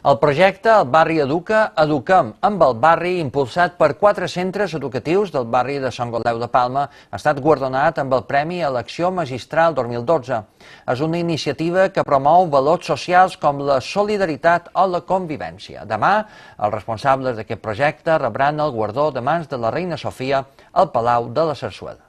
El projecte El barri educa, eduquem amb el barri, impulsat per 4 centres educatius del barri de Sant Goldeu de Palma, ha estat guardonat amb el Premi a l'Acció Magistral 2012. És una iniciativa que promou valors socials com la solidaritat o la convivència. Demà, els responsables d'aquest projecte rebran el guardó de mans de la reina Sofia al Palau de la Sarsuela.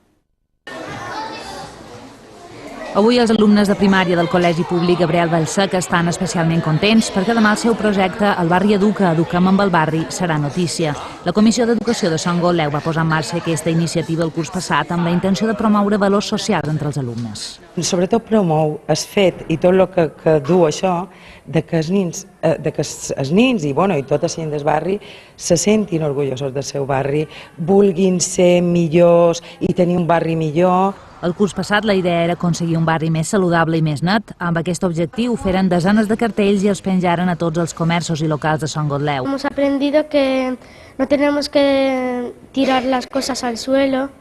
Avui els alumnes de primària del Col·legi Públic Gabriel Vallsec estan especialment contents perquè demà el seu projecte El barri educa, eduquem amb el barri, serà notícia. La Comissió d'Educació de Sant Goldeu va posar en marxa aquesta iniciativa el curs passat amb la intenció de promoure valors socials entre els alumnes. Sobretot promou el fet i tot el que du això de que els nins i tota la gent del barri se sentin orgullosos del seu barri, vulguin ser millors i tenir un barri millor. El curs passat la idea era aconseguir un barri més saludable i més net. Amb aquest objectiu feren desenes de cartells i els penjaren a tots els comerços i locals de Sant Goldeu. Hemos aprendido que no tenemos que tirar las cosas al suelo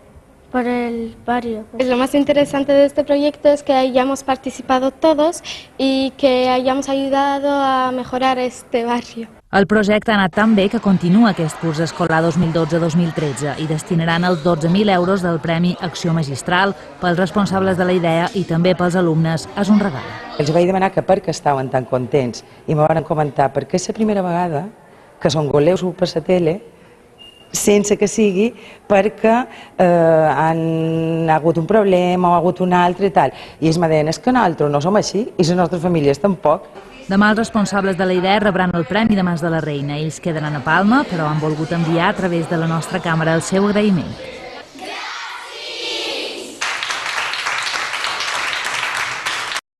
por el barrio. Lo más interesante de este proyecto es que hayamos participado todos y que hayamos ayudado a mejorar este barrio. El projecte ha anat tan bé que continua aquest curs escolar 2012-2013 i destinaran els 12.000 euros del Premi Acció Magistral pels responsables de la idea i també pels alumnes. És un regal. Els vaig demanar que per què estaven tan contents i me van comentar perquè és la primera vegada que Sant Goldeu surt per la tele sense que sigui perquè han hagut un problema o ha hagut un altre i tal. I ells me deien, és que nosaltres no som així i les nostres famílies tampoc. Demà els responsables de la idea rebran el premi de mans de la reina. Ells quedaran a Palma, però han volgut enviar a través de la nostra càmera el seu agraïment.